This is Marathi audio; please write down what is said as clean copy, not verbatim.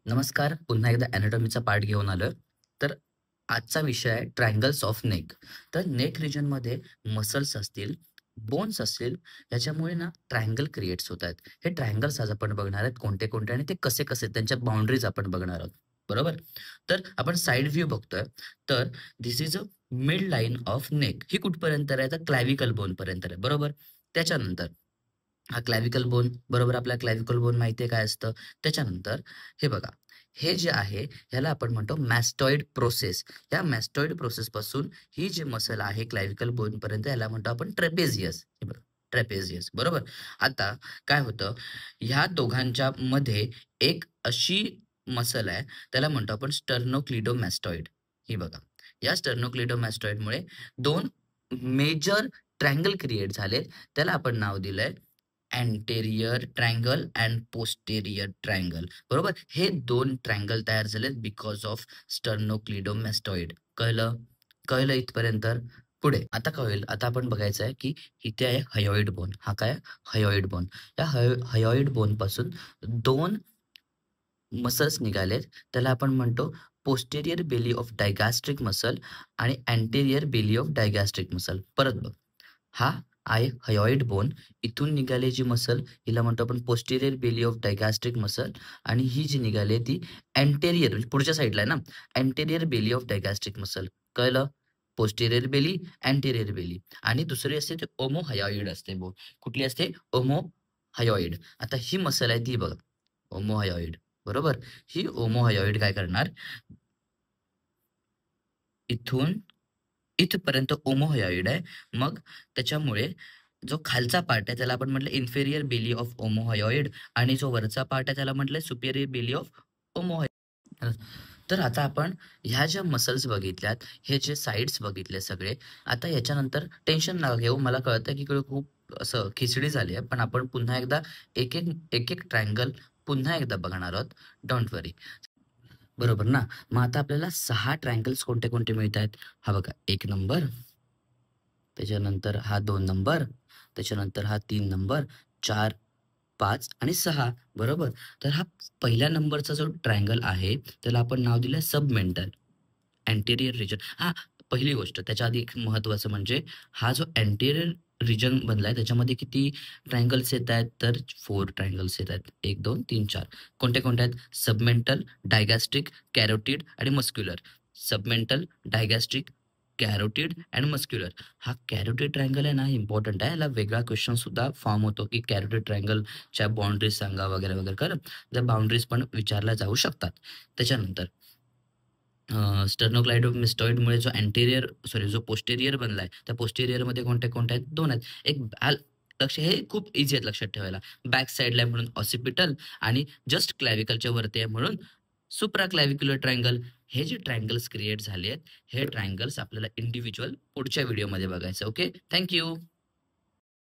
नमस्कार. पुन्हा एकदा एनाटॉमीचा पार्ट घेऊन आलोय. तर आजचा विषय आहे ट्रायंगल्स ऑफ नेक. तर नेक रिजनमध्ये मसल्स असतील, बोन्स असतील, याच्यामुळे ना ट्रायंगल क्रिएट्स होत आहेत. हे ट्रायंगल्स आज आपण बघणार आहेत कोणते-कोणते आणि ते कसे-कसे त्यांच्या बाउंडरीज आपण बघणार आहोत. बरोबर? तर आपण साइड व्ह्यू बघतोय. तर this is a midline of neck. ही कुठपर्यंत आहे? तर क्लॅव्हिकल बोनपर्यंत आहे. बरोबर? त्याच्यानंतर हा क्लॅव्हिकल बोन बरोबर आपल्याला क्लॅव्हिकल बोन माहिती आहे काय असतं. त्याच्यानंतर हे बघा, हे जे आहे ह्याला आपण म्हणतो मॅस्टॉइड प्रोसेस. या मॅस्टॉइड प्रोसेसपासून ही जी मसल आहे क्लॅव्हिकल बोनपर्यंत याला म्हणतो आपण ट्रेपेझियस. हे बघा ट्रेपेझियस बरोबर. आता काय होतं, ह्या दोघांच्या मध्ये एक अशी मसल आहे त्याला म्हणतो आपण स्टर्नोक्लिडोमॅस्टॉइड. ही बघा. या स्टर्नोक्लिडोमॅस्टॉइडमुळे 2 मेजर ट्रायंगल क्रिएट झालेत. त्याला आपण नाव दिलंय anterior triangle and posterior triangle. बरोबर. हे 2 ट्रायंगल तयार झालेत बिकॉज ऑफ स्टर्नोक्लिडोमॅस्टॉइड. कळलं? कळलं इथपर्यंत? पुढे आता कळेल. आता आपण बघायचं आहे, की इथे आहे हायोइड बोन. हा काय आहे? Hyoid bone. या हायोइड बोनपासून 2 मसल्स निघालेत. त्याला आपण म्हणतो पोस्टेरियर बेली ऑफ डायगॅस्ट्रिक मसल आणि अँटेरियर बेली ऑफ डायगॅस्ट्रिक मसल. परत बघ. हा आहे हायोइड बोन. इथून निघाली जी मसल हिला म्हणतो आपण पोस्टेरियर बेली ऑफ डायगॅस्ट्रिक मसल आणि ही जी निघाली ती अँटेरियर म्हणजे पुढच्या साईडला आहे ना, अँटेरियर बेली ऑफ डायगॅस्ट्रिक मसल. कळलं? पोस्टेरियर बेली, अँटेरियर बेली आणि दुसरी असते ते ओमोहायोइड असते बोन. कुठली असते? ओमोहायोइड. आता ही मसल आहे ती बघा, ओमोहायोइड. बरोबर? ही ओमोहायोइड काय करणार, इथून इथपर्यंत ओमोहायोइड आहे. मग त्याच्यामुळे जो खालचा पार्ट आहे त्याला आपण म्हटलं इन्फेरियर बेली ऑफ ओमोहायोइड आणि जो वरचा पार्ट आहे त्याला म्हटलं सुपिरियर बेली ऑफ ओमोहायोइड. तर आता आपण ह्या ज्या मसल्स बघितल्यात, हे जे साइड्स बघितले सगळे, आता ह्याच्यानंतर टेन्शन नका घेऊ. मला कळतं की इकडे खूप असं खिचडी झाली आहे. पण आपण पुन्हा एकदा एक-एक ट्रायंगल पुन्हा एकदा बघणार आहोत. डोंट वरी. बरोबर ना? मग आता आपल्याला 6 ट्रायंगल्स कोणते-कोणते मिळतायत? हा बघा 1 नंबर, त्याच्यानंतर हा 2 नंबर, त्याच्यानंतर हा 3 नंबर, 4, 5 आणि 6 बरोबर. तर हा पहिल्या नंबरचा जो ट्रायंगल आहे, त्याला आपण नाव दिलंय सबमेंटल. Anterior region. हां, पहिली गोष्ट त्याच्या आधी एक महत्त्वाचं म्हणजे हा जो अँटेरियर रिजन बनलाय त्याच्यामध्ये किती ट्रायंगल्स येतायत? तर 4 ट्रायंगल्स येतायत. 1, 2, 3, 4. कोणते-कोणते आहेत? सबमेंटल, डायगॅस्ट्रिक, कॅरोटिड आणि muscular. Submental, digastric, carotid and muscular. हा कॅरोटिड ट्रायंगल आहे ना इम्पोर्टंट आहे. याला वेगळा क्वेश्चन सुद्धा फॉर्म होतो, की कॅरोटिड ट्रायंगलच्या बाउंडरीज सांगा वगैरे, वगैरे. कळलं? त्या बाउंडरीज पण विचारल्या जाऊ शकतात. त्याच्यानंतर स्टर्नोक्लाइडोमेस्टॉइडमुळे जो पोस्टेरियर बनलाय, त्या पोस्टेरियरमध्ये कोणते-कोणते आहेत? 2 आहेत. एक हे खूप ईझी आहेत लक्षात ठेवायला. बॅक साइडला आहे म्हणून ऑसिपिटल आणि जस्ट क्लॅव्हिकलच्या वरती आहे म्हणून सुप्राक्लॅव्हिक्युलर ट्रायंगल. हे जे ट्रायंगल्स क्रिएट झाले आहेत, हे ट्रायंगल्स आपल्याला इंडिव्हिज्युअल पुढच्या व्हिडिओमध्ये बघायचं. ओके. थँक